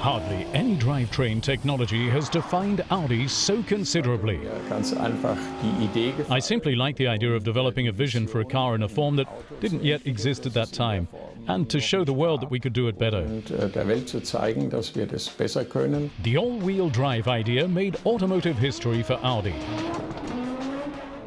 Hardly any drivetrain technology has defined Audi so considerably. I simply like the idea of developing a vision for a car in a form that didn't yet exist at that time, and to show the world that we could do it better. The all-wheel drive idea made automotive history for Audi.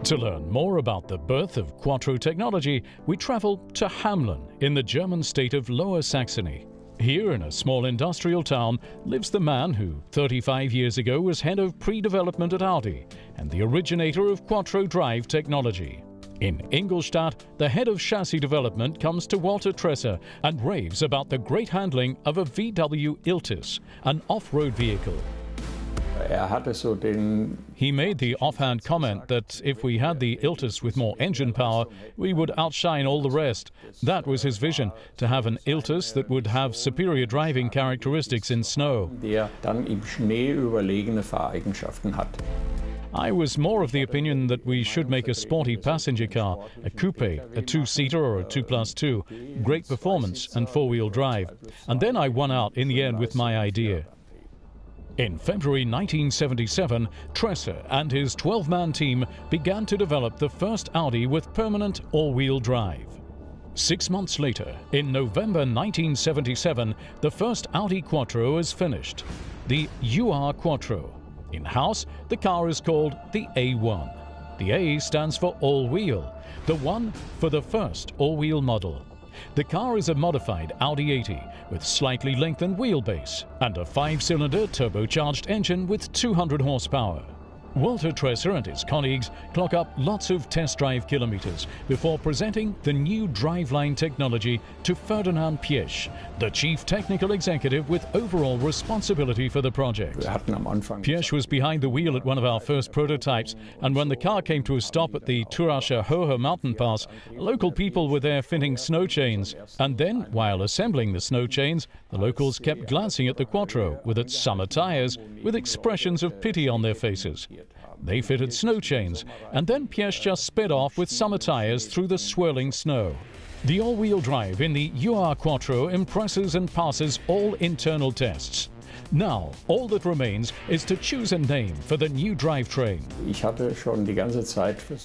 To learn more about the birth of Quattro technology, we travel to Hamelin in the German state of Lower Saxony. Here, in a small industrial town, lives the man who 35 years ago was head of pre-development at Audi and the originator of Quattro drive technology. In Ingolstadt, the head of chassis development comes to Walter Tresser and raves about the great handling of a VW Iltis, an off-road vehicle. He made the offhand comment that if we had the Iltis with more engine power, we would outshine all the rest. That was his vision, to have an Iltis that would have superior driving characteristics in snow. I was more of the opinion that we should make a sporty passenger car, a coupe, a two-seater or a 2+2, great performance and four-wheel drive. And then I won out in the end with my idea. In February 1977, Tresser and his 12-man team began to develop the first Audi with permanent all-wheel drive. 6 months later, in November 1977, the first Audi Quattro is finished, the UR Quattro. In-house, the car is called the A1. The A stands for all-wheel, the 1 for the first all-wheel model. The car is a modified Audi 80 with slightly lengthened wheelbase and a 5-cylinder turbocharged engine with 200 horsepower. Walter Tresser and his colleagues clock up lots of test drive kilometers before presenting the new driveline technology to Ferdinand Piëch, the chief technical executive with overall responsibility for the project. Piëch was behind the wheel at one of our first prototypes, and when the car came to a stop at the Turascher Hohe mountain pass, local people were there fitting snow chains. And then, while assembling the snow chains, the locals kept glancing at the Quattro with its summer tires with expressions of pity on their faces. They fitted snow chains, and then Piëch just sped off with summer tires through the swirling snow. The all-wheel drive in the UR Quattro impresses and passes all internal tests. Now, all that remains is to choose a name for the new drivetrain.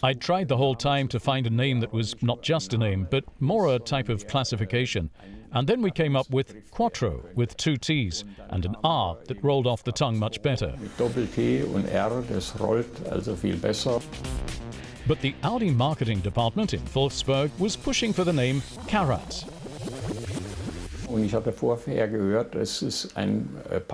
I tried the whole time to find a name that was not just a name, but more a type of classification. And then we came up with Quattro with 2 T's and an R that rolled off the tongue much better. But the Audi marketing department in Wolfsburg was pushing for the name Karat.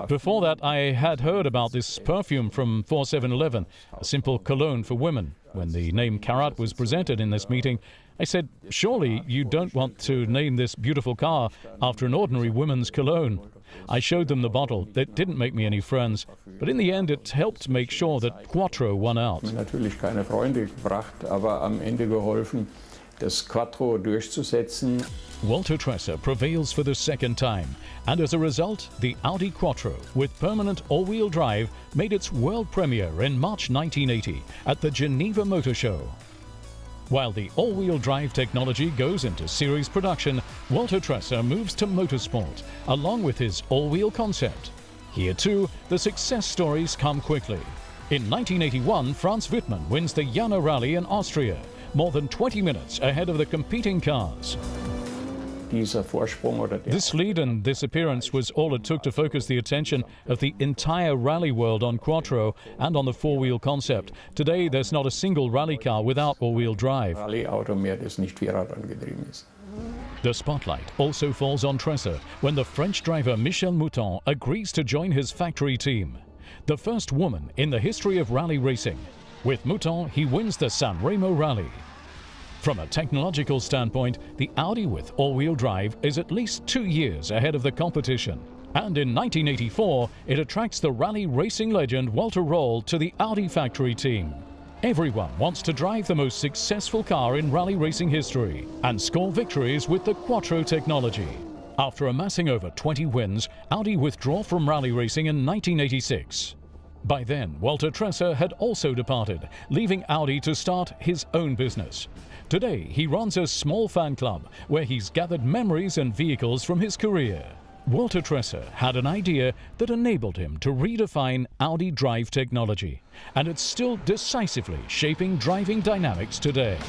Before that, I had heard about this perfume from 4711, a simple cologne for women. When the name Karat was presented in this meeting, I said, surely you don't want to name this beautiful car after an ordinary woman's cologne. I showed them the bottle. That didn't make me any friends, but in the end it helped make sure that Quattro won out. Walter Tresser prevails for the second time, and as a result, the Audi Quattro with permanent all-wheel drive made its world premiere in March 1980 at the Geneva Motor Show. While the all-wheel drive technology goes into series production, Walter Tresser moves to motorsport, along with his all-wheel concept. Here too, the success stories come quickly. In 1981, Franz Wittmann wins the Jana Rally in Austria, more than 20 minutes ahead of the competing cars. This lead and this appearance was all it took to focus the attention of the entire rally world on Quattro and on the four-wheel concept. Today, there's not a single rally car without all-wheel drive. The spotlight also falls on Tresser when the French driver Michel Mouton agrees to join his factory team. The first woman in the history of rally racing. With Mouton, he wins the San Remo Rally. From a technological standpoint, the Audi with all-wheel drive is at least 2 years ahead of the competition. And in 1984, it attracts the rally racing legend Walter Röhrl to the Audi factory team. Everyone wants to drive the most successful car in rally racing history and score victories with the Quattro technology. After amassing over 20 wins, Audi withdraw from rally racing in 1986. By then, Walter Tresser had also departed, leaving Audi to start his own business. Today, he runs a small fan club where he's gathered memories and vehicles from his career. Walter Tresser had an idea that enabled him to redefine Audi drive technology, and it's still decisively shaping driving dynamics today.